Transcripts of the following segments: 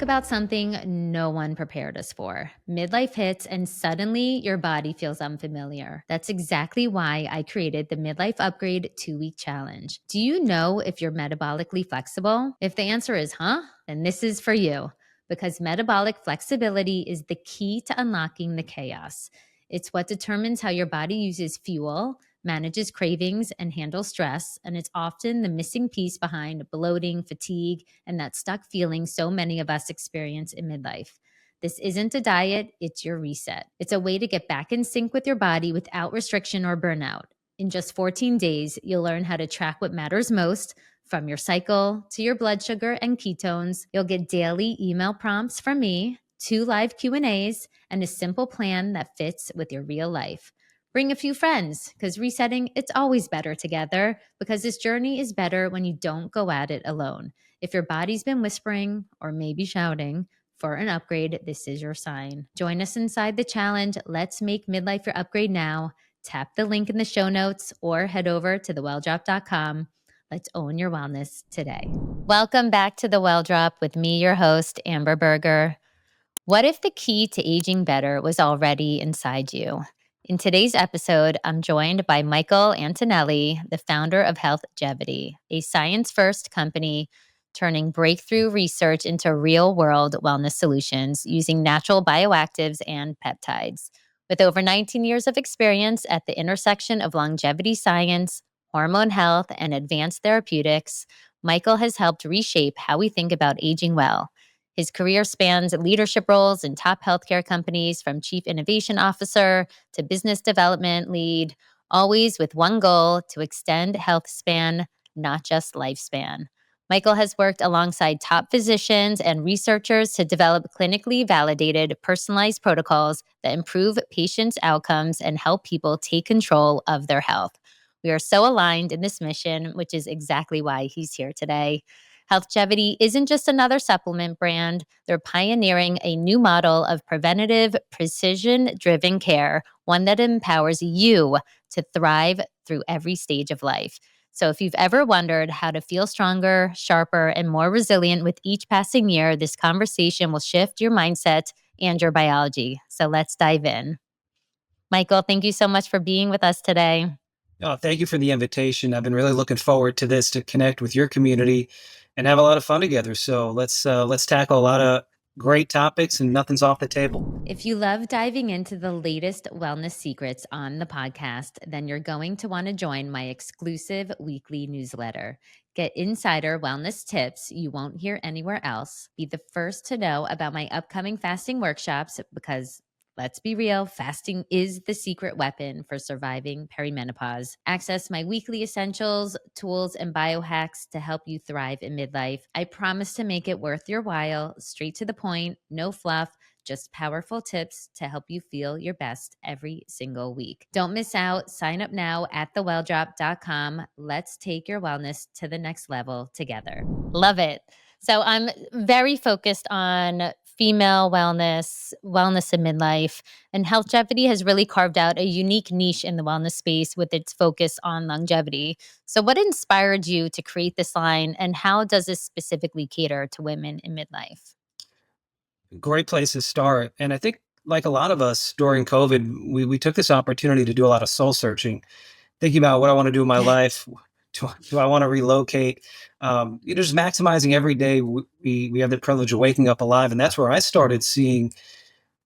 about something no one prepared us for. Midlife hits and suddenly your body feels unfamiliar. That's exactly why I created the Midlife Upgrade 2-week challenge. Do you know if you're metabolically flexible? If the answer is, then this is for you. Because metabolic flexibility is the key to unlocking the chaos. It's what determines how your body uses fuel, manages cravings, and handles stress. And it's often the missing piece behind bloating, fatigue, and that stuck feeling so many of us experience in midlife. This isn't a diet, it's your reset. It's a way to get back in sync with your body without restriction or burnout. In just 14 days, you'll learn how to track what matters most, from your cycle to your blood sugar and ketones. You'll get daily email prompts from me, 2 live Q&As, and a simple plan that fits with your real life. Bring a few friends, because resetting, it's always better together, because this journey is better when you don't go at it alone. If your body's been whispering or maybe shouting for an upgrade, this is your sign. Join us inside the challenge. Let's make midlife your upgrade now. Tap the link in the show notes or head over to thewelldrop.com. Let's own your wellness today. Welcome back to The Well Drop with me, your host, Amber Berger. What if the key to aging better was already inside you? In today's episode, I'm joined by Michael Antonelli, the founder of Healthgevity, a science-first company turning breakthrough research into real-world wellness solutions using natural bioactives and peptides. With over 19 years of experience at the intersection of longevity science, hormone health, and advanced therapeutics, Michael has helped reshape how we think about aging well. His career spans leadership roles in top healthcare companies, from chief innovation officer to business development lead, always with one goal: to extend health span, not just lifespan. Michael has worked alongside top physicians and researchers to develop clinically validated, personalized protocols that improve patients' outcomes and help people take control of their health. We are so aligned in this mission, which is exactly why he's here today. Healthgevity isn't just another supplement brand. They're pioneering a new model of preventative, precision-driven care, one that empowers you to thrive through every stage of life. So if you've ever wondered how to feel stronger, sharper, and more resilient with each passing year, this conversation will shift your mindset and your biology. So let's dive in. Michael, thank you so much for being with us today. Oh, thank you for the invitation. I've been really looking forward to this, to connect with your community and have a lot of fun together. So let's tackle a lot of great topics, and nothing's off the table. If you love diving into the latest wellness secrets on the podcast, then you're going to want to join my exclusive weekly newsletter. Get insider wellness tips you won't hear anywhere else. Be the first to know about my upcoming fasting workshops, because let's be real, fasting is the secret weapon for surviving perimenopause. Access my weekly essentials, tools, and biohacks to help you thrive in midlife. I promise to make it worth your while, straight to the point, no fluff, just powerful tips to help you feel your best every single week. Don't miss out. Sign up now at thewelldrop.com. Let's take your wellness to the next level together. Love it. So I'm very focused on female wellness in midlife, and Healthgevity has really carved out a unique niche in the wellness space with its focus on longevity. So what inspired you to create this line, and how does this specifically cater to women in midlife? Great place to start. And I think, like a lot of us during COVID, we took this opportunity to do a lot of soul searching, thinking about what I want to do in my life. Do I want to relocate? Just maximizing every day. We have the privilege of waking up alive. And that's where I started seeing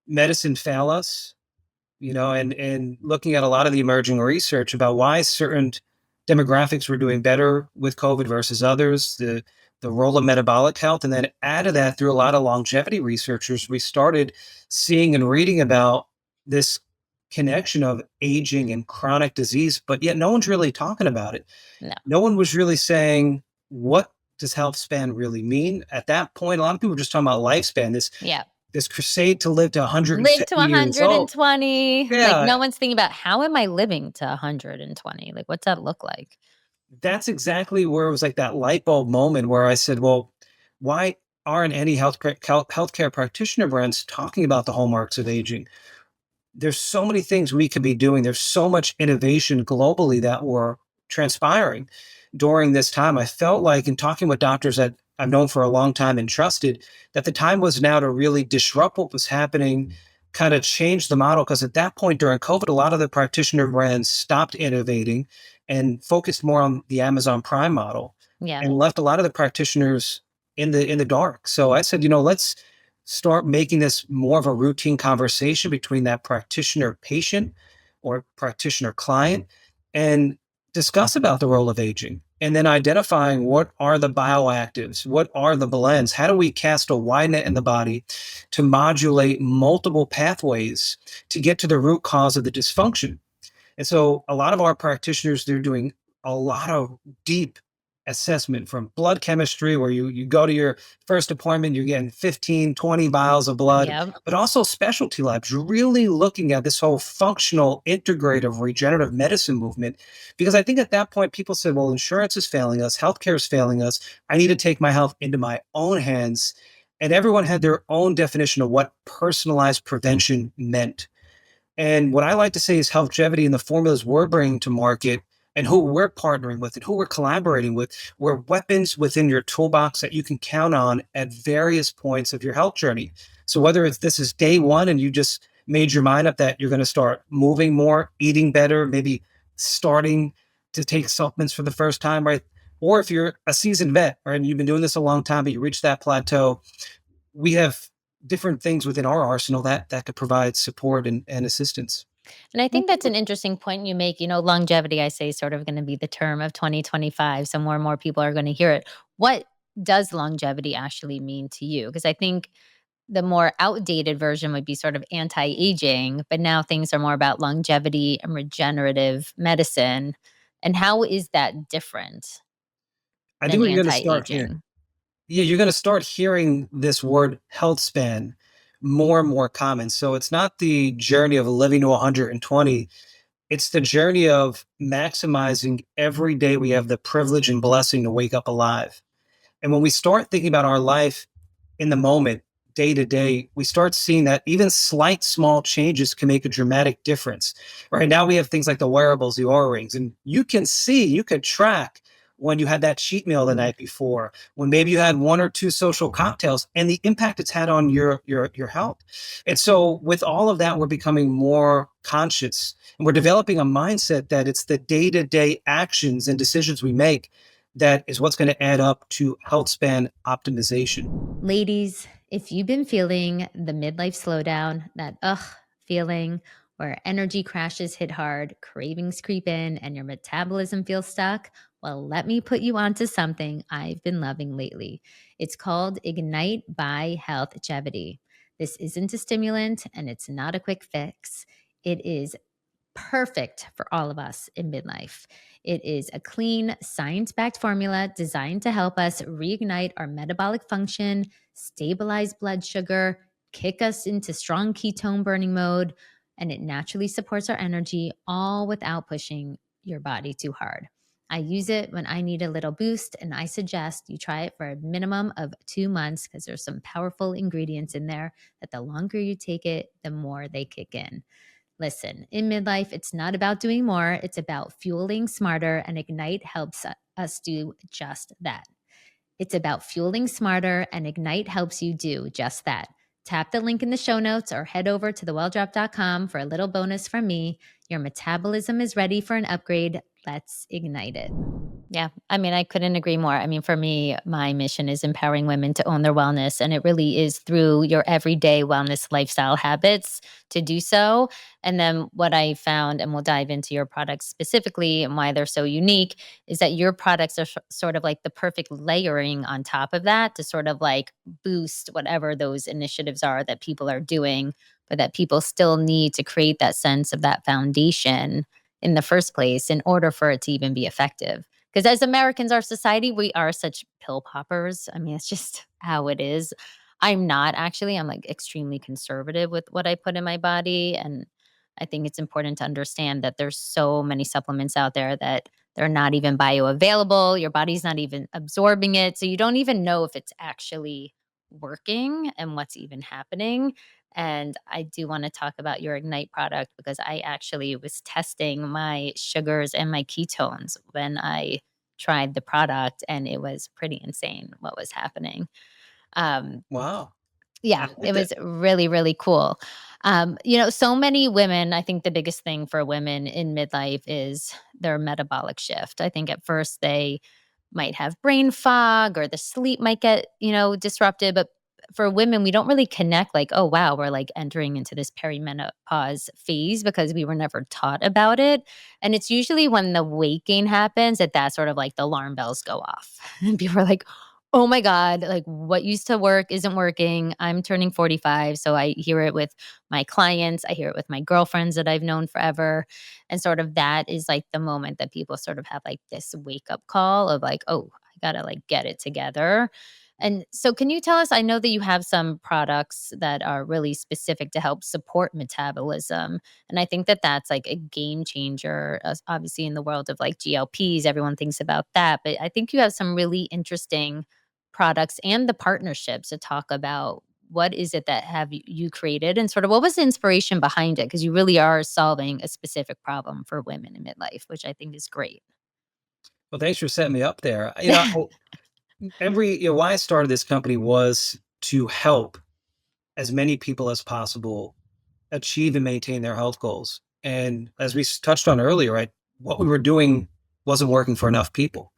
medicine fail us, and looking at a lot of the emerging research about why certain demographics were doing better with COVID versus others, the role of metabolic health. And then add to that, through a lot of longevity researchers, we started seeing and reading about this connection of aging and chronic disease, but yet no one's really talking about it. No. No one was really saying, what does health span really mean? At that point, a lot of people were just talking about lifespan, this crusade to live to 150 Live to years old. 120. Yeah. Like, no one's thinking about, how am I living to 120? Like, what's that look like? That's exactly where it was like that light bulb moment where I said, well, why aren't any healthcare practitioner brands talking about the hallmarks of aging? There's so many things we could be doing. There's so much innovation globally that were transpiring during this time. I felt like, in talking with doctors at I've known for a long time and trusted, that the time was now to really disrupt what was happening, kind of change the model. Because at that point during COVID, a lot of the practitioner brands stopped innovating and focused more on the Amazon Prime model Yeah. and left a lot of the practitioners in the dark. So I said, let's start making this more of a routine conversation between that practitioner patient or practitioner client and discuss about the role of aging and then identifying what are the bioactives, what are the blends, how do we cast a wide net in the body to modulate multiple pathways to get to the root cause of the dysfunction. And so a lot of our practitioners, they're doing a lot of deep assessment from blood chemistry, where you go to your first appointment, you're getting 15, 20 vials of blood, Yep. but also specialty labs, really looking at this whole functional, integrative, regenerative medicine movement. Because I think at that point, people said, well, insurance is failing us, healthcare is failing us. I need to take my health into my own hands. And everyone had their own definition of what personalized prevention meant. And what I like to say is Healthgevity and the formulas we're bringing to market and who we're partnering with and who we're collaborating with were weapons within your toolbox that you can count on at various points of your health journey. So whether it's this is day one and you just made your mind up that you're going to start moving more, eating better, maybe starting to take supplements for the first time, right? Or if you're a seasoned vet, right, and you've been doing this a long time, but you reach that plateau, we have different things within our arsenal that could provide support and assistance. And I think that's an interesting point you make. Longevity, I say, is sort of going to be the term of 2025. So more and more people are going to hear it. What does longevity actually mean to you? Because I think the more outdated version would be sort of anti aging, but now things are more about longevity and regenerative medicine. And how is that different I think than what you're going to anti start here, aging? yeah, you're going to start hearing this word health span more and more common. So it's not the journey of living to 120. It's the journey of maximizing every day we have the privilege and blessing to wake up alive. And when we start thinking about our life in the moment, day to day, we start seeing that even slight small changes can make a dramatic difference. Right now, we have things like the wearables, the Aura rings, and you can track when you had that cheat meal the night before, when maybe you had one or two social cocktails, and the impact it's had on your health. And so, with all of that, we're becoming more conscious, and we're developing a mindset that it's the day to day actions and decisions we make that is what's going to add up to health span optimization. Ladies, if you've been feeling the midlife slowdown, that feeling where energy crashes hit hard, cravings creep in, and your metabolism feels stuck, well, let me put you onto something I've been loving lately. It's called Ignite by Healthgevity. This isn't a stimulant and it's not a quick fix. It is perfect for all of us in midlife. It is a clean, science backed formula designed to help us reignite our metabolic function, stabilize blood sugar, kick us into strong ketone burning mode, and it naturally supports our energy, all without pushing your body too hard. I use it when I need a little boost, and I suggest you try it for a minimum of 2 months because there's some powerful ingredients in there that the longer you take it, the more they kick in. Listen, in midlife, it's not about doing more, it's about fueling smarter, and Ignite helps us do just that. It's about fueling smarter, and Ignite helps you do just that. Tap the link in the show notes or head over to thewelldrop.com for a little bonus from me. Your metabolism is ready for an upgrade. Let's ignite it. Yeah, I mean, I couldn't agree more. I mean, for me, my mission is empowering women to own their wellness, and it really is through your everyday wellness lifestyle habits to do so. And then what I found, and we'll dive into your products specifically and why they're so unique, is that your products are sort of like the perfect layering on top of that to sort of like boost whatever those initiatives are that people are doing, but that people still need to create that sense of that foundation in the first place in order for it to even be effective. Because as Americans, our society, we are such pill poppers. I mean, it's just how it is. I'm not actually. I'm like extremely conservative with what I put in my body. And I think it's important to understand that there's so many supplements out there that they're not even bioavailable. Your body's not even absorbing it. So you don't even know if it's actually working and what's even happening. And I do want to talk about your Ignite product because I actually was testing my sugars and my ketones when I tried the product, and it was pretty insane what was happening. Um, Wow. yeah, I it like that. was really, really cool. So many women, I think the biggest thing for women in midlife is their metabolic shift. I think at first they might have brain fog or the sleep might get, disrupted. But for women, we don't really connect like, oh, wow, we're like entering into this perimenopause phase because we were never taught about it. And it's usually when the weight gain happens that sort of like the alarm bells go off. And people are like, oh my God, like what used to work isn't working. I'm turning 45. So I hear it with my clients, I hear it with my girlfriends that I've known forever. And sort of that is like the moment that people sort of have like this wake up call of like, oh, I gotta like get it together. And so, can you tell us? I know that you have some products that are really specific to help support metabolism. And I think that that's like a game changer, obviously, in the world of like GLPs. Everyone thinks about that. But I think you have some really interesting products and the partnerships to talk about what is it that have you created and sort of what was the inspiration behind it? Because you really are solving a specific problem for women in midlife, which I think is great. Well, thanks for setting me up there. Why I started this company was to help as many people as possible achieve and maintain their health goals. And as we touched on earlier, right, what we were doing wasn't working for enough people.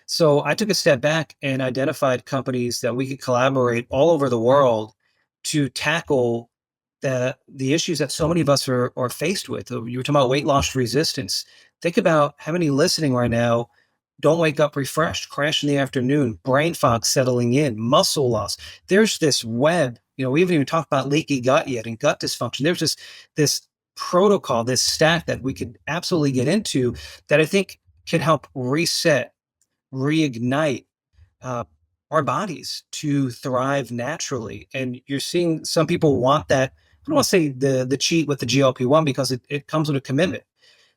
So I took a step back and identified companies that we could collaborate all over the world to tackle the issues that so many of us are faced with. You were talking about weight loss resistance. Think about how many listening right now don't wake up refreshed, crash in the afternoon, brain fog settling in, muscle loss. There's this web. We haven't even talked about leaky gut yet and gut dysfunction. There's just this protocol, this stack that we could absolutely get into that I think can help reset, reignite uh, our bodies to thrive naturally. And you're seeing some people want that. I don't want to say the cheat with the GLP-1 because it comes with a commitment,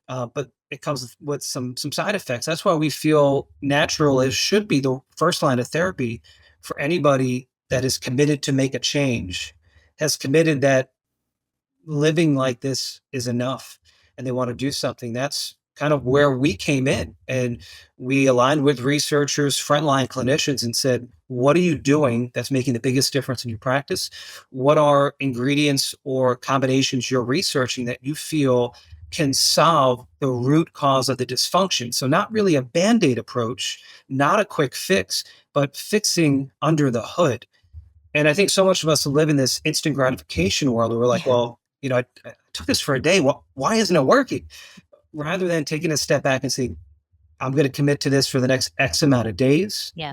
but it comes with some side effects. That's why we feel natural is should be the first line of therapy for anybody that is committed to make a change, has committed that living like this is enough and they want to do something. That's kind of where we came in. And we aligned with researchers, frontline clinicians, and said, what are you doing that's making the biggest difference in your practice? What are ingredients or combinations you're researching that you feel can solve the root cause of the dysfunction? So, not really a band aid approach, not a quick fix, but fixing under the hood. And I think so much of us live in this instant gratification world where we're like, Yeah. well, I took this for a day. Why isn't it working? Rather than taking a step back and saying, I'm going to commit to this for the next X amount of days Yeah.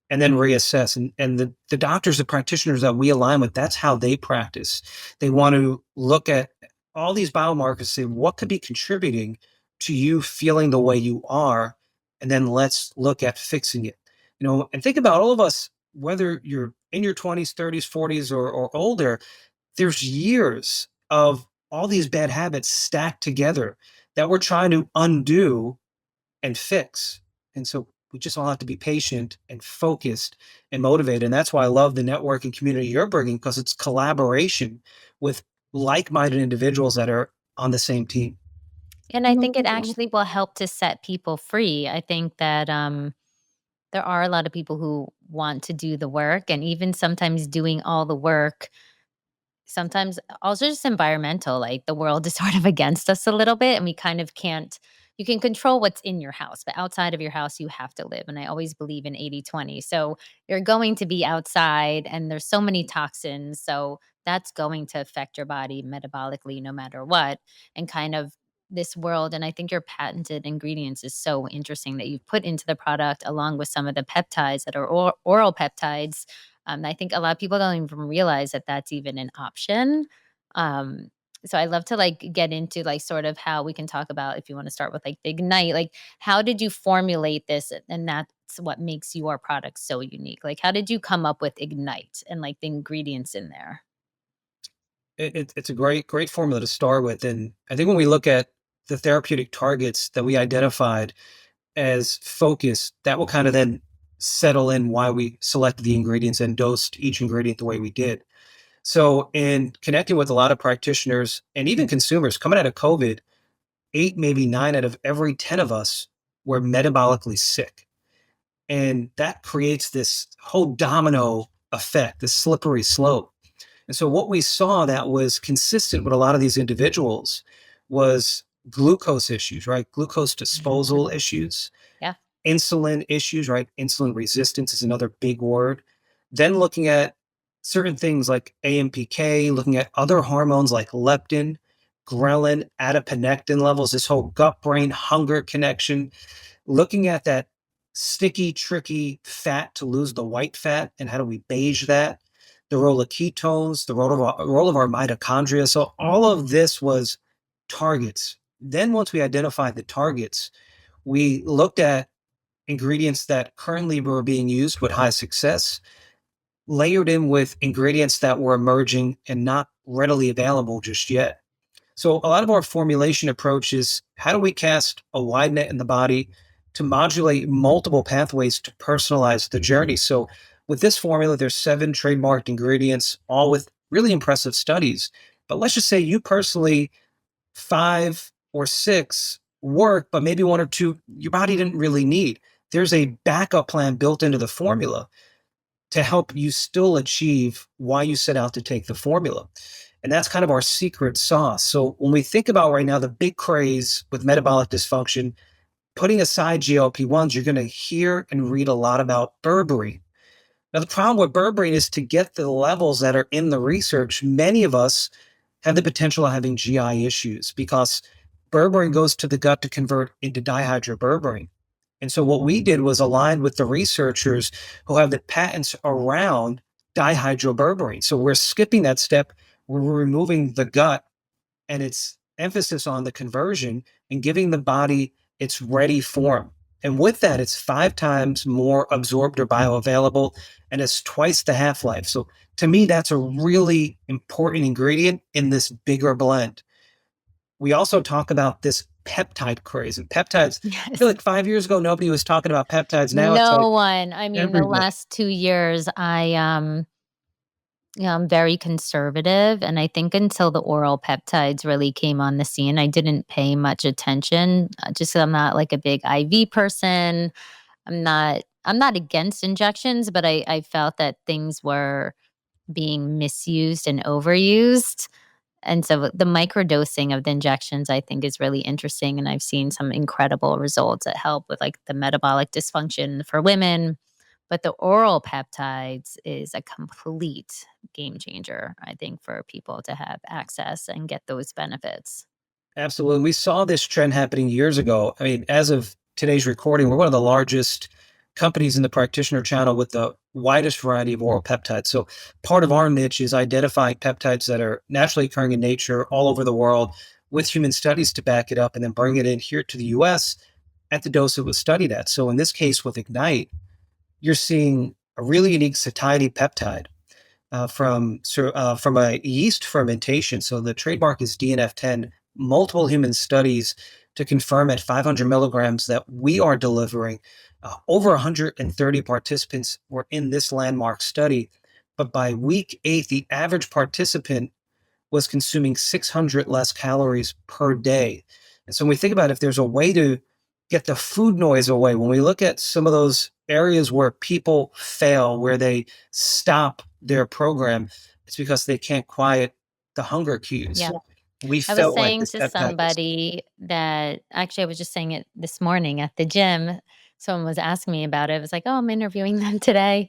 and then reassess. And the doctors, the practitioners that we align with, that's how they practice. They want to look at all these biomarkers, say, what could be contributing to you feeling the way you are? And then let's look at fixing it. And think about all of us, whether you're in your 20s, 30s, 40s, or older, there's years of all these bad habits stacked together that we're trying to undo and fix. And so we just all have to be patient and focused and motivated. And that's why I love the networking community you're bringing, because it's collaboration with like-minded individuals that are on the same team. And I think it actually will help to set people free. I think that there are a lot of people who want to do the work, and even sometimes doing all the work. Sometimes also just environmental, like, the world is sort of against us a little bit, and we kind of can't. You can control what's in your house, but outside of your house, you have to live, and I always believe in 80/20. So, you're going to be outside, and there's so many toxins, so that's going to affect your body metabolically no matter what, and kind of this world. And I think your patented ingredients is so interesting that you've put into the product along with some of the peptides that are oral peptides. I think a lot of people don't even realize that that's even an option. Um, so I love to like get into like sort of how we can talk about if you want to start with like the Ignite, like how did you formulate this? And that's what makes your product so unique. Like how did you come up with Ignite and like the ingredients in there? It's a great formula to start with. And I think when we look at the therapeutic targets that we identified as focus, that will kind of then settle in why we selected the ingredients and dosed each ingredient the way we did. So, in connecting with a lot of practitioners and even consumers coming out of COVID, eight, maybe nine out of every 10 of us were metabolically sick. And that creates this whole domino effect, this slippery slope. And so what we saw that was consistent with a lot of these individuals was glucose issues, right? Glucose disposal issues, Yeah. insulin issues, right? Insulin resistance is another big word. Then looking at certain things like AMPK, looking at other hormones like leptin, ghrelin, adiponectin levels, this whole gut brain hunger connection, looking at that sticky, tricky fat to lose the white fat and how do we beige that, the role of ketones, the role of our mitochondria. So all of this was targets. Then once we identified the targets, we looked at ingredients that currently were being used with high success, layered in with ingredients that were emerging and not readily available just yet. So a lot of our formulation approach is how do we cast a wide net in the body to modulate multiple pathways to personalize the journey. So with this formula, there's 7 trademarked ingredients, all with really impressive studies. But let's just say you personally 5 or 6 work, but maybe 1 or 2 your body didn't really need. There's a backup plan built into the formula to help you still achieve why you set out to take the formula. And that's kind of our secret sauce. So when we think about right now the big craze with metabolic dysfunction, putting aside GLP-1s, you're going to hear and read a lot about berberine. Now, the problem with berberine is to get the levels that are in the research, many of us have the potential of having GI issues because berberine goes to the gut to convert into dihydroberberine. And so what we did was aligned with the researchers who have the patents around dihydroberberine. So we're skipping that step. We're removing the gut and its emphasis on the conversion and giving the body its ready form. And with that, it's 5 times more absorbed or bioavailable, and it's twice the half life. So to me, that's a really important ingredient in this bigger blend. We also talk about this peptide craze and peptides. I feel Yes. like 5 years ago, nobody was talking about peptides. Now it's No like one. I mean, the everybody. last 2 years, I'm very conservative, and I think until the oral peptides really came on the scene, I didn't pay much attention, just 'cause I'm not, like, a big IV person. I'm not against injections, but I felt that things were being misused and overused, and so the microdosing of the injections, I think, is really interesting, and I've seen some incredible results that help with, like, the metabolic dysfunction for women, but the oral peptides is a complete game changer, I think, for people to have access and get those benefits. Absolutely. We saw this trend happening years ago. I mean, as of today's recording, we're one of the largest companies in the practitioner channel with the widest variety of oral peptides. So, part of our niche is identifying peptides that are naturally occurring in nature all over the world with human studies to back it up and then bring it in here to the US at the dose it was studied at. So, in this case with Ignite, you're seeing a really unique satiety peptide from a yeast fermentation. So the trademark is DNF10. Multiple human studies to confirm at 500 milligrams that we are delivering. Over 130 participants were in this landmark study, but by week 8, the average participant was consuming 600 less calories per day. And so when we think about if there's a way to get the food noise away, when we look at some of those areas where people fail, where they stop their program, it's because they can't quiet the hunger cues. Yeah. We I was felt like saying this to peptide was somebody that actually, I was just saying it this morning at the gym. Someone was asking me about it. I was like, "Oh, I'm interviewing them today."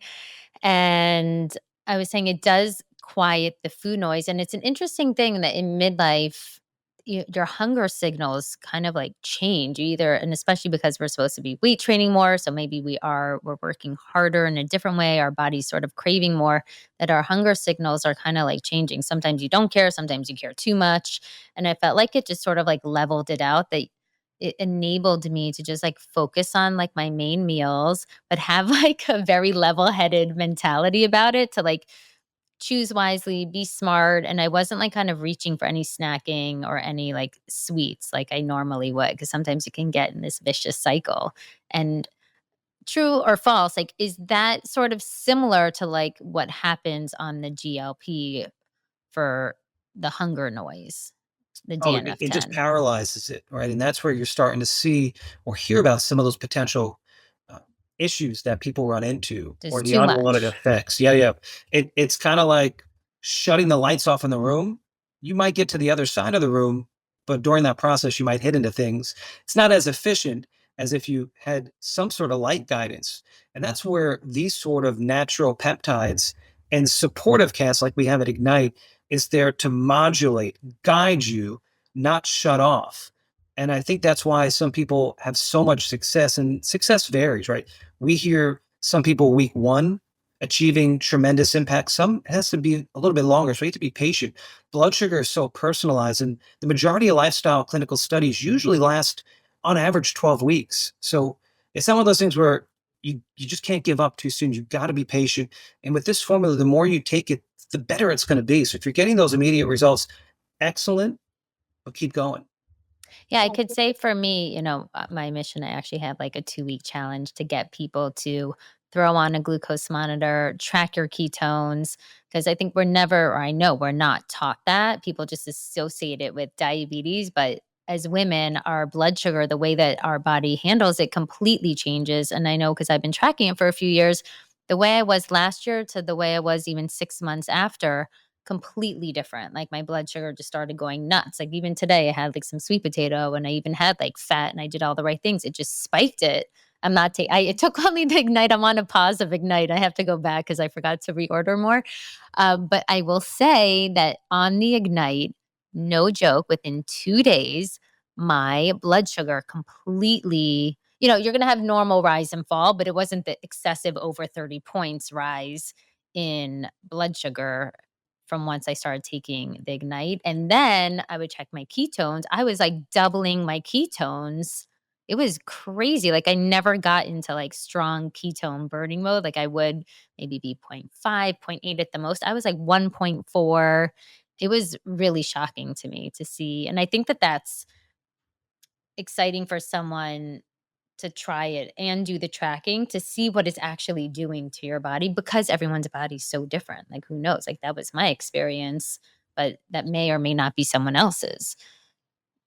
And I was saying it does quiet the food noise, and it's an interesting thing that in midlife, your hunger signals kind of like change. You either, and especially because we're supposed to be weight training more, so maybe we're working harder in a different way. Our body's sort of craving more. That our hunger signals are kind of like changing. Sometimes you don't care, sometimes you care too much, and I felt like it just sort of like leveled it out. That it enabled me to just like focus on like my main meals but have like a very level-headed mentality about it to like choose wisely, be smart, and I wasn't like kind of reaching for any snacking or any like sweets like I normally would because sometimes you can get in this vicious cycle. And true or false, like is that sort of similar to like what happens on the GLP for the hunger noise, the oh, it just DNF10? paralyzes it, right? And that's where you're starting to see or hear about some of those potential uh, issues that people run into or Just the too unwanted much. effects. Yeah, yeah. It's kind of like shutting the lights off in the room. You might get to the other side of the room, but during that process, you might hit into things. It's not as efficient as if you had some sort of light guidance. And that's where these sort of natural peptides and supportive casts like we have at Ignite is there to modulate, guide you, not shut off. And I think that's why some people have so much success, and success varies, right? We hear some people week one achieving tremendous impact. Some has to be a little bit longer. So you have to be patient. Blood sugar is so personalized, and the majority of lifestyle clinical studies usually last on average 12 weeks. So it's not one of those things where you just can't give up too soon. You've got to be patient. And with this formula, the more you take it, the better it's going to be. So if you're getting those immediate results, excellent, but keep going. Yeah, I could say for me, my mission, I actually have like a 2-week challenge to get people to throw on a glucose monitor, track your ketones, because I think we're never, or I know we're not taught that. People just associate it with diabetes, but as women, our blood sugar, the way that our body handles it completely changes. And I know because I've been tracking it for a few years, the way I was last year to the way I was even 6 months after, completely different. Like my blood sugar just started going nuts. Like even today, I had like some sweet potato and I even had like fat and I did all the right things. It just spiked it. I'm not taking, it took only the Ignite. I'm on a pause of Ignite. I have to go back because I forgot to reorder more. But I will say that on the Ignite, no joke, within 2 days, my blood sugar completely, you're going to have normal rise and fall, but it wasn't the excessive over 30 points rise in blood sugar from once I started taking the Ignite. And then I would check my ketones. I was like doubling my ketones. It was crazy. Like I never got into like strong ketone burning mode. Like I would maybe be zero 0.5, zero 0.8 at the most. I was like 1.4. It was really shocking to me to see. And I think that that's exciting for someone to try it and do the tracking to see what it's actually doing to your body because everyone's body is so different. Like, who knows? Like, that was my experience, but that may or may not be someone else's.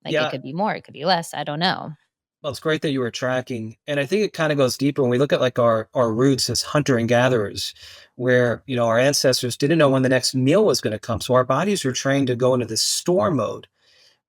Like, it Yeah. could be more, it could be less. I don't know. Well, it's great that you were tracking. And I think it kind of goes deeper when we look at like our roots as hunter and gatherers, where, our ancestors didn't know when the next meal was going to come. So our bodies were trained to go into this store mode,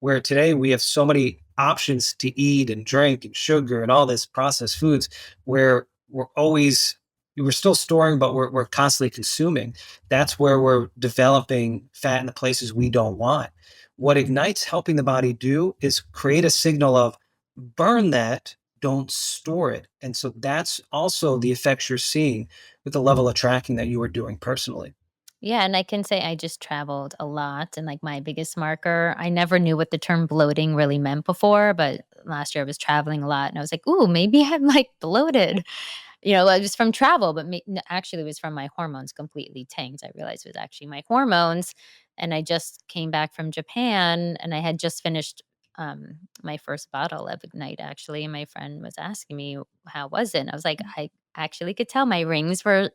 where today we have so many options to eat and drink and sugar and all this processed foods where we're still storing, but we're constantly consuming. That's where we're developing fat in the places we don't want. What Ignites helping the body do is create a signal of burn that, don't store it. And so that's also the effects you're seeing with the level of tracking that you were doing personally. Yeah, and I can say I just traveled a lot, and, like, my biggest marker I never knew what the term bloating really meant before, but last year I was traveling a lot, and I was like, "Ooh, maybe I'm, like, bloated." It was from travel, but actually, it was from my hormones completely tanked. I realized it was actually my hormones, and I just came back from Japan, and I had just finished, my first bottle of Ignite, actually, and my friend was asking me, "How was it?" And I was like, "I actually could tell my rings were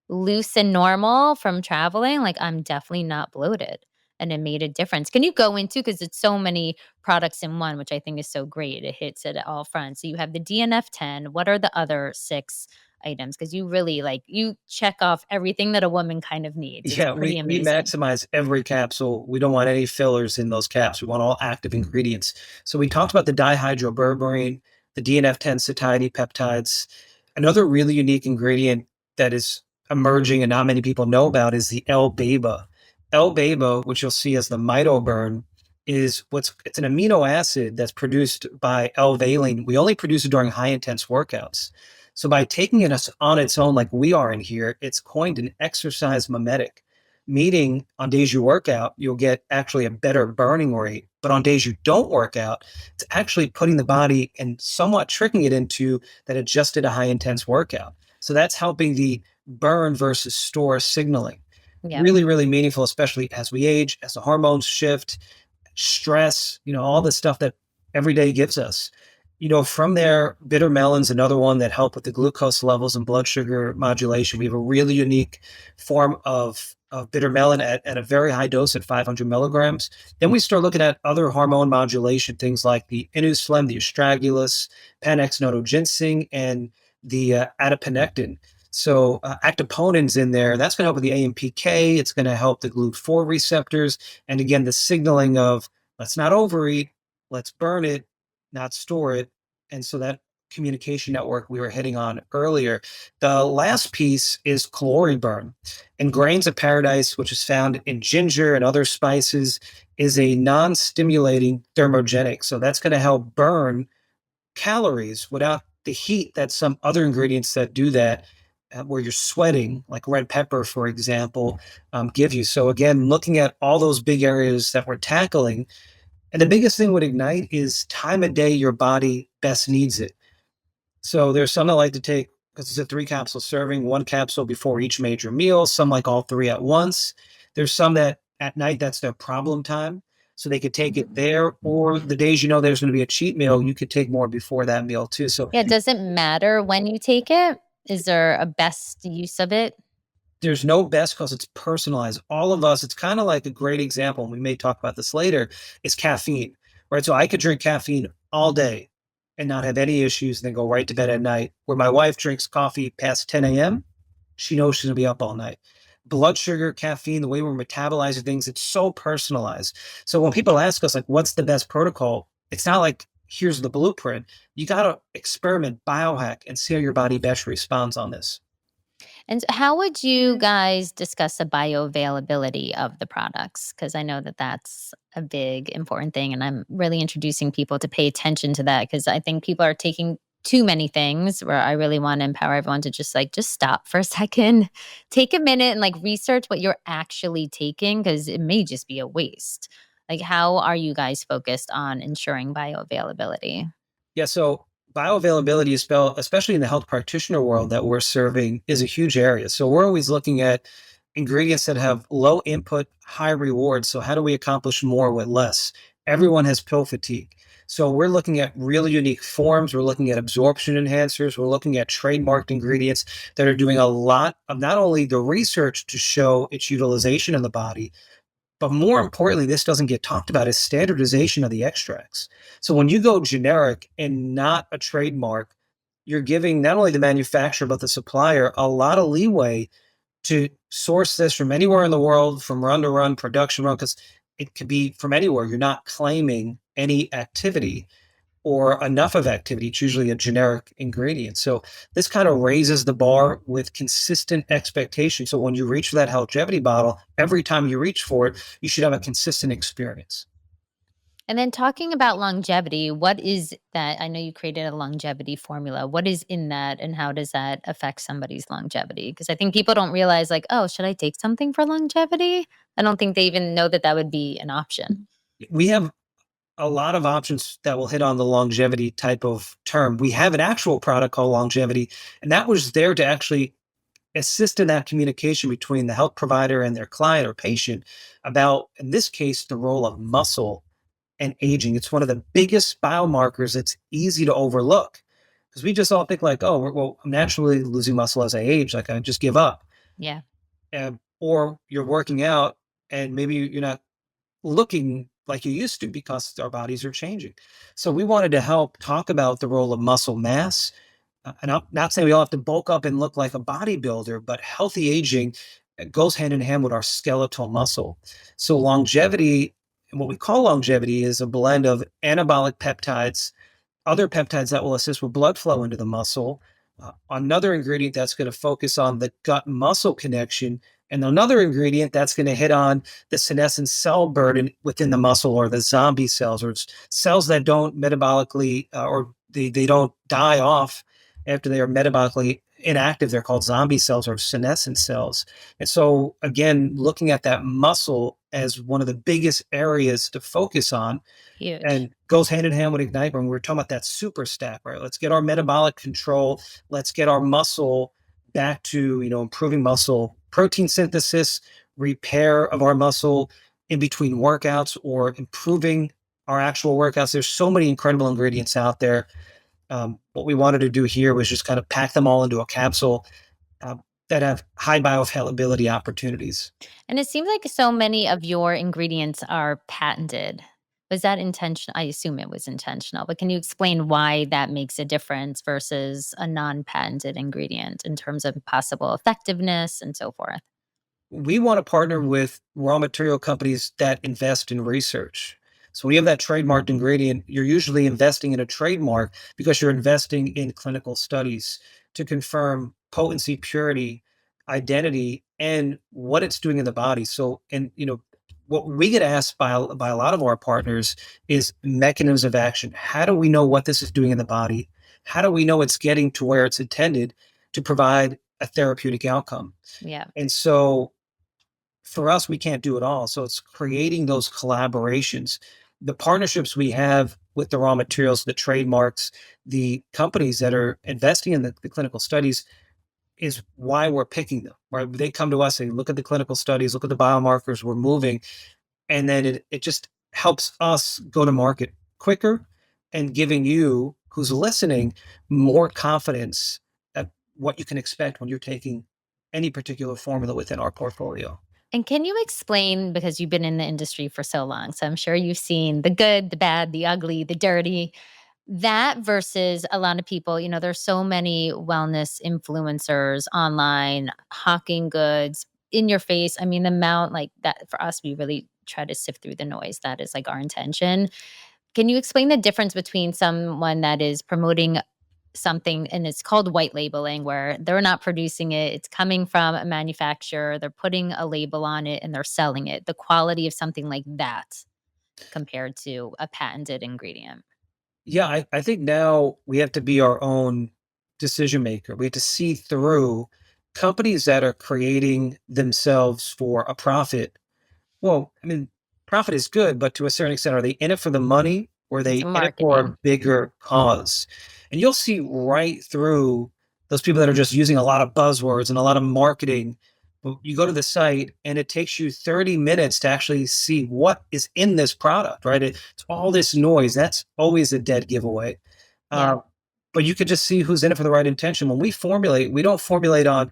loose and normal from traveling, like, I'm definitely not bloated, and it made a difference." Can you go into, because it's so many products in one, which I think is so great, it hits it at all fronts. So you have the DNF10, what are the other 6 items? Because you really, like, you check off everything that a woman kind of needs. It's Yeah, pretty we amazing. maximize every capsule. We don't want any fillers in those caps. We want all active ingredients. So we talked about the dihydroberberine, the DNF10 satiety peptides. Another really unique ingredient that is emerging and not many people know about is the L-beta. L-beta, which you'll see as the mitoburn, it's an amino acid that's produced by L-valine. We only produce it during high intense workouts. So by taking it on its own, like we are in here, it's coined an exercise mimetic, meaning on days you work out, you'll get actually a better burning rate. But on days you don't work out, it's actually putting the body and somewhat tricking it into that it just did a high intense workout. So that's helping the burn versus store signaling. Yep. Really, really meaningful, especially as we age, as the hormones shift, stress, all the stuff that every day gives us. From there, bitter melon's another one that help with the glucose levels and blood sugar modulation. We have a really unique form of bitter melon at a very high dose at 500 milligrams. Then we start looking at other hormone modulation, things like the inosflam, the astragalus, panax notoginseng, and the adiponectin. So actoponin's in there. That's going to help with the AMPK. It's going to help the GLUT4 receptors. And again, the signaling of let's not overeat, let's burn it, not store it. And so that communication network we were hitting on earlier. The last piece is caloric burn. And grains of paradise, which is found in ginger and other spices, is a non-stimulating thermogenic. So that's going to help burn calories without the heat that some other ingredients that do that, where you're sweating, like red pepper, for example, give you. So again, looking at all those big areas that we're tackling, and the biggest thing with Ignite is time of day your body best needs it. So there's some that like to take, because it's a 3 capsule serving, 1 capsule before each major meal. Some like all 3 at once. There's some that at night, that's their problem time. So they could take it there, or the days there's going to be a cheat meal, you could take more before that meal too. So Yeah, does it matter when you take it? Is there a best use of it? there's no best because it's personalized. All of us, it's kind of like a great example, and we may talk about this later, is caffeine, right? So I could drink caffeine all day and not have any issues and then go right to bed at night. Where my wife drinks coffee past 10 a.m., she knows she's gonna be up all night. Blood sugar, caffeine, the way we're metabolizing things, it's so personalized. So when people ask us, like, what's the best protocol? It's not like, here's the blueprint. You got to experiment, biohack, and see how your body best responds on this. And how would you guys discuss the bioavailability of the products? Because I know that that's a big important thing, and I'm really introducing people to pay attention to that because I think people are taking too many things where I really want to empower everyone to just stop for a second, take a minute and like research what you're actually taking because it may just be a waste. Like, how are you guys focused on ensuring bioavailability? Yeah, so bioavailability is spelled, especially in the health practitioner world that we're serving, is a huge area. So we're always looking at ingredients that have low input, high reward. So how do we accomplish more with less? Everyone has pill fatigue. So we're looking at really unique forms. We're looking at absorption enhancers. We're looking at trademarked ingredients that are doing a lot of not only the research to show its utilization in the body, but more importantly, this doesn't get talked about, is standardization of the extracts. So when you go generic and not a trademark, you're giving not only the manufacturer, but the supplier a lot of leeway to source this from anywhere in the world, from run to run, production run, because it could be from anywhere. You're not claiming any activity or enough of activity. It's usually a generic ingredient. So this kind of raises the bar with consistent expectation. So when you reach for that Healthgevity bottle, every time you reach for it, you should have a consistent experience. And then talking about longevity, what is that? I know you created a longevity formula. What is in that and how does that affect somebody's longevity? Because I think people don't realize, like, oh, should I take something for longevity? I don't think they even know that that would be an option. We have a lot of options that will hit on the longevity type of term. We have an actual product called Longevity, and that was there to actually assist in that communication between the health provider and their client or patient about, in this case, the role of muscle and aging. It's one of the biggest biomarkers that's easy to overlook because we just all think like, oh, well, I'm naturally losing muscle as I age. Like I just give up. Yeah. Or you're working out and maybe you're not looking like you used to because our bodies are changing. So we wanted to help talk about the role of muscle mass. And I'm not saying we all have to bulk up and look like a bodybuilder, but healthy aging goes hand in hand with our skeletal muscle. So longevity, and what we call longevity, is a blend of anabolic peptides, other peptides that will assist with blood flow into the muscle, another ingredient that's going to focus on the gut muscle connection, and another ingredient that's going to hit on the senescent cell burden within the muscle, or the zombie cells, or cells that don't metabolically or they don't die off after they are metabolically inactive. They're called zombie cells or senescent cells. And so, again, looking at that muscle as one of the biggest areas to focus on, Huge. and goes hand in hand with Ignite when we were talking about that super stack, right? Let's get our metabolic control. Let's get our muscle back to, improving muscle protein synthesis, repair of our muscle in between workouts, or improving our actual workouts. There's so many incredible ingredients out there. What we wanted to do here was just kind of pack them all into a capsule uh, that have high bioavailability opportunities. And it seems like so many of your ingredients are patented. Was that intentional? I assume it was intentional, but can you explain why that makes a difference versus a non-patented ingredient in terms of possible effectiveness and so forth? We want to partner with raw material companies that invest in research. So when you have that trademarked ingredient, you're usually investing in a trademark because you're investing in clinical studies to confirm potency, purity, identity, and what it's doing in the body. So, and what we get asked by a lot of our partners is mechanisms of action. How do we know what this is doing in the body? How do we know it's getting to where it's intended to provide a therapeutic outcome? Yeah. And so for us, we can't do it all. So it's creating those collaborations, the partnerships we have with the raw materials, the trademarks, the companies that are investing in the clinical studies is why we're picking them. Right? They come to us and look at the clinical studies, look at the biomarkers we're moving, and then it just helps us go to market quicker and giving you who's listening more confidence at what you can expect when you're taking any particular formula within our portfolio. And can you explain, because you've been in the industry for so long, so I'm sure you've seen the good, the bad, the ugly, the dirty, that versus a lot of people, there's so many wellness influencers online hawking goods in your face. I mean, the amount like that for us, we really try to sift through the noise. That is like our intention. Can you explain the difference between someone that is promoting something and it's called white labeling, where they're not producing it, it's coming from a manufacturer, they're putting a label on it and they're selling it, the quality of something like that compared to a patented ingredient? Yeah, I think now we have to be our own decision maker. We have to see through companies that are creating themselves for a profit. Well, I mean, profit is good, but to a certain extent, are they in it for the money or are they It's in it for a marketing. bigger cause? And you'll see right through those people that are just using a lot of buzzwords and a lot of marketing. But you go to the site and it takes you 30 minutes to actually see what is in this product, right? It's all this noise. That's always a dead giveaway. Yeah. Uh, but you can just see who's in it for the right intention. When we formulate, we don't formulate on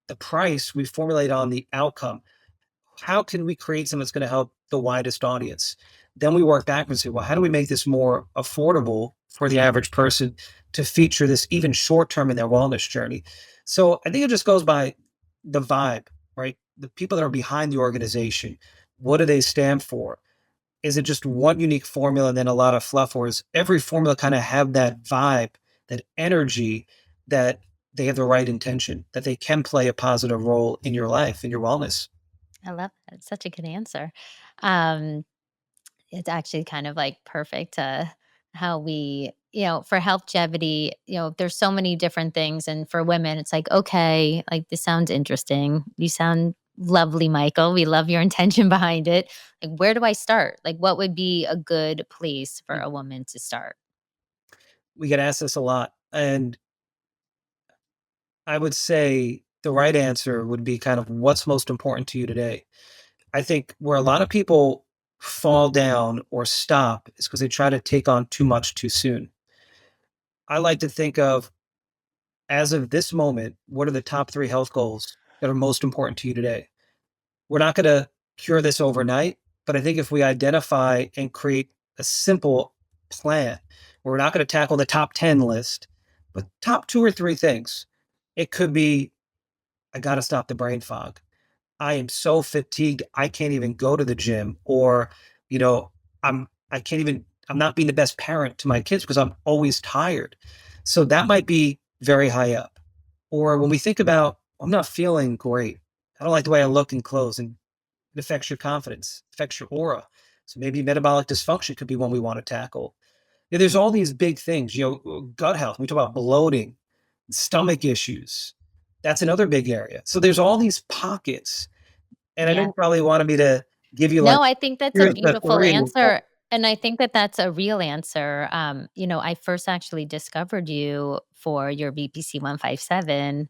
the price, we formulate on the outcome. How can we create something that's going to help the widest audience? Then we work backwards and say, well, how do we make this more affordable for the average person to feature this even short term in their wellness journey? So I think it just goes by the vibe, right? The people that are behind the organization, what do they stand for? Is it just one unique formula and then a lot of fluff, or is every formula kind of have that vibe, that energy, that they have the right intention, that they can play a positive role in your life, in your wellness? I love that. It's such a good answer. Um, it's actually kind of like perfect how we, for Healthgevity, there's so many different things. And for women, it's like, okay, like this sounds interesting. You sound lovely, Michael. We love your intention behind it. Like, where do I start? Like, what would be a good place for a woman to start? We get asked this a lot, and I would say the right answer would be kind of what's most important to you today. I think where a lot of people fall down or stop is because they try to take on too much too soon. I like to think of, as of this moment, what are the top 3 health goals that are most important to you today? We're not going to cure this overnight, but I think if we identify and create a simple plan, we're not going to tackle the top 10 list, but top 2 or 3 things. It could be, I got to stop the brain fog. I am so fatigued, I can't even go to the gym, or, you know, I can't even, I'm not being the best parent to my kids because I'm always tired. So that might be very high up. Or when we think about, I'm not feeling great. I don't like the way I look in clothes, and it affects your confidence, affects your aura. So maybe metabolic dysfunction could be one we want to tackle. Yeah, there's all these big things, gut health. We talk about bloating, stomach issues. That's another big area. So there's all these pockets, and I know Yeah. you probably wanted me to give you like, No, I think that's a here's the beautiful 3. answer. And I think that that's a real answer. I first actually discovered you for your BPC 157,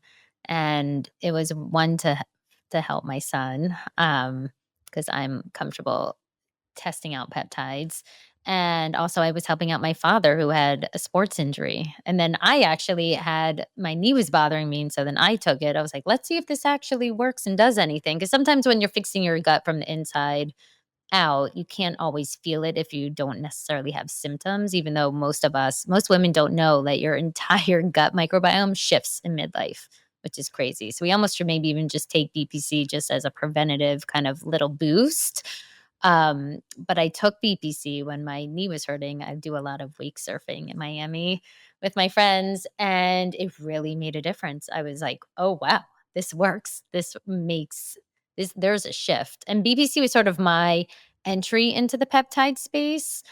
and it was one to help my son because I'm comfortable testing out peptides. And also, I was helping out my father who had a sports injury. And then I actually had my knee was bothering me. And so then I took it. I was like, let's see if this actually works and does anything. Because sometimes when you're fixing your gut from the inside, out, you can't always feel it if you don't necessarily have symptoms, even though most women don't know that your entire gut microbiome shifts in midlife, which is crazy. So we almost should maybe even just take BPC just as a preventative kind of little boost. But I took BPC when my knee was hurting. I do a lot of wake surfing in Miami with my friends, and it really made a difference. I was like, oh wow, this works. There's a shift. And BPC was sort of my entry into the peptide space,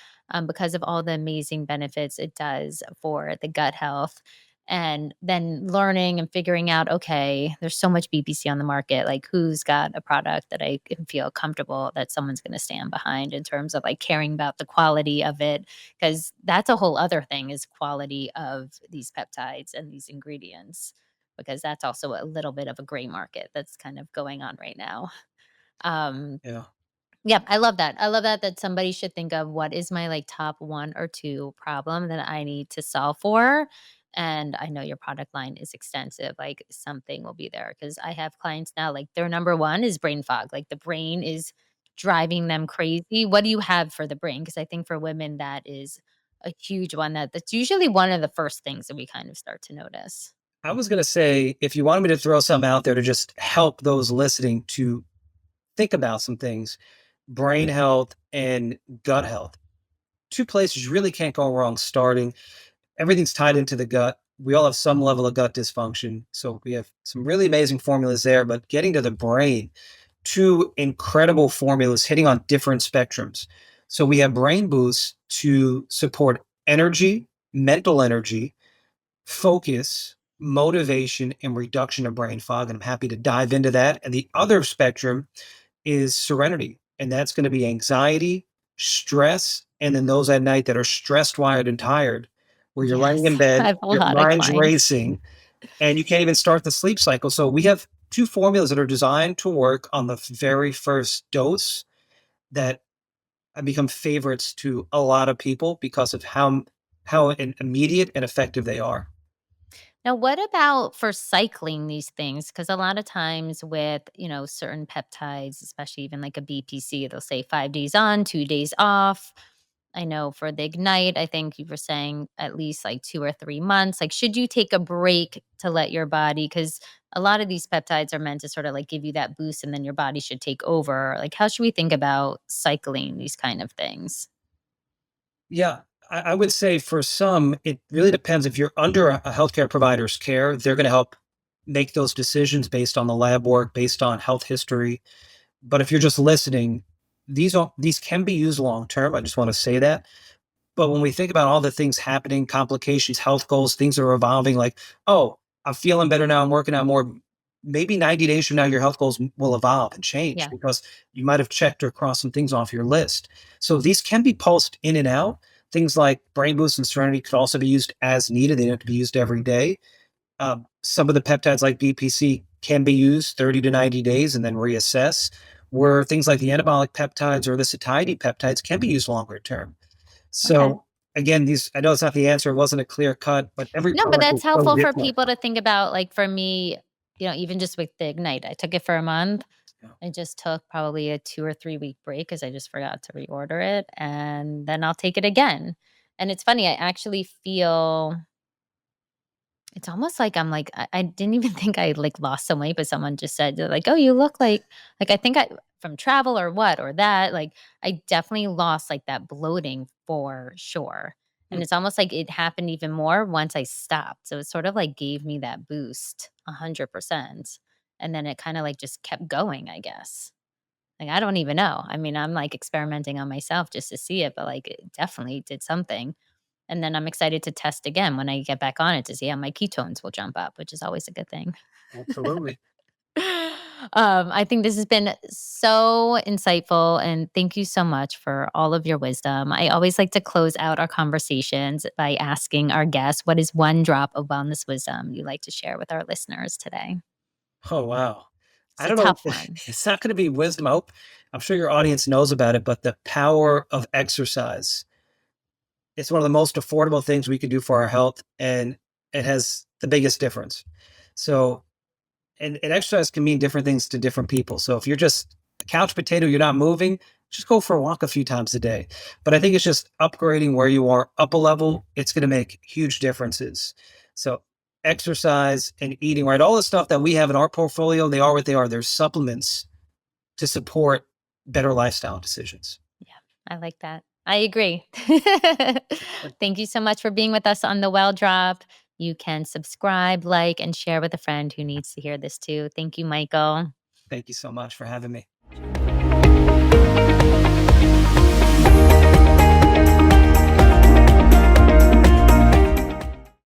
because of all the amazing benefits it does for the gut health. And then learning and figuring out, okay, there's so much BPC on the market. Like, who's got a product that I can feel comfortable that someone's going to stand behind in terms of like caring about the quality of it? Because that's a whole other thing, is quality of these peptides and these ingredients, because that's also a little bit of a gray market that's kind of going on right now. Um, Yeah. yeah, I love that. I love that somebody should think of what is my like top 1 or 2 problem that I need to solve for. And I know your product line is extensive. Like, something will be there, because I have clients now, like their number 1 is brain fog. Like, the brain is driving them crazy. What do you have for the brain? Because I think for women that is a huge one, that's usually one of the first things that we kind of start to notice. I was going to say, if you wanted me to throw something out there to just help those listening to think about some things, brain health and gut health, two places you really can't go wrong starting. Everything's tied into the gut. We all have some level of gut dysfunction. So we have some really amazing formulas there, but getting to the brain, two incredible formulas hitting on different spectrums. So we have brain boosts to support energy, mental energy, focus, motivation, and reduction of brain fog. And I'm happy to dive into that. And the other spectrum is serenity, and that's going to be anxiety, stress, and then those at night that are stressed, wired, and tired, where you're laying in Yes, I bed, have a your lot of mind's clients. racing, and you can't even start the sleep cycle. So we have two formulas that are designed to work on the very first dose that have become favorites to a lot of people because of how immediate and effective they are. Now, what about for cycling these things? Because a lot of times with, certain peptides, especially even like a BPC, they'll say 5 days on, 2 days off. I know for the Ignite, I think you were saying at least like 2 or 3 months. Like, should you take a break to let your body? Because a lot of these peptides are meant to sort of like give you that boost, and then your body should take over. Like, how should we think about cycling these kind of things? Yeah, I would say for some, it really depends. If you're under a healthcare provider's care, they're going to help make those decisions based on the lab work, based on health history. But if you're just listening, these can be used long term. I just want to say that. But when we think about all the things happening, complications, health goals, things are evolving. Like, oh, I'm feeling better now. I'm working out more. Maybe 90 days from now, your health goals will evolve and change Yeah. because you might have checked or crossed some things off your list. So these can be pulsed in and out. Things like Brain Boost and Serenity could also be used as needed. They don't have to be used every day. Some of the peptides like BPC can be used 30 to 90 days and then reassess, where things like the anabolic peptides or the satiety peptides can be used longer term. Okay. So again, these I know it's not the answer. It wasn't a clear cut, but every No, but product is that's so helpful for different. people to think about. Like, for me, even just with the Ignite, I took it for a month. Yeah. I just took probably a 2 or 3 week break because I just forgot to reorder it, and then I'll take it again. And it's funny, I actually feel it's almost like I didn't even think I, like, lost some weight, but someone just said, they're like, "Oh, you look like I think I from travel or what or that." Like, I definitely lost, like, that bloating for sure. And Hmm. it's almost like it happened even more once I stopped. So it sort of, like, gave me that boost 100%. And then it kinda, like, just kept going, I guess. Like, I don't even know. I mean, I'm, like, experimenting on myself just to see it, but, like, it definitely did something. And then I'm excited to test again when I get back on it to see how my ketones will jump up, which is always a good thing. Absolutely. I think this has been so insightful, and thank you so much for all of your wisdom. I always like to close out our conversations by asking our guests, what is one drop of wellness wisdom you like to share with our listeners today? Oh wow. It's I a don't know. tough one. It's not going to be wisdom. I'm sure your audience knows about it, but the power of exercise. It's one of the most affordable things we can do for our health, and it has the biggest difference. So and exercise can mean different things to different people. So if you're just a couch potato, you're not moving, just go for a walk a few times a day. But I think it's just upgrading where you are up a level. It's going to make huge differences. So exercise and eating right, all the stuff that we have in our portfolio, they are what they are. There's supplements to support better lifestyle decisions. Yeah, I like that. I agree. Thank you so much for being with us on the Well Drop. You can subscribe, like, and share with a friend who needs to hear this too. Thank you, Michael. Thank you so much for having me.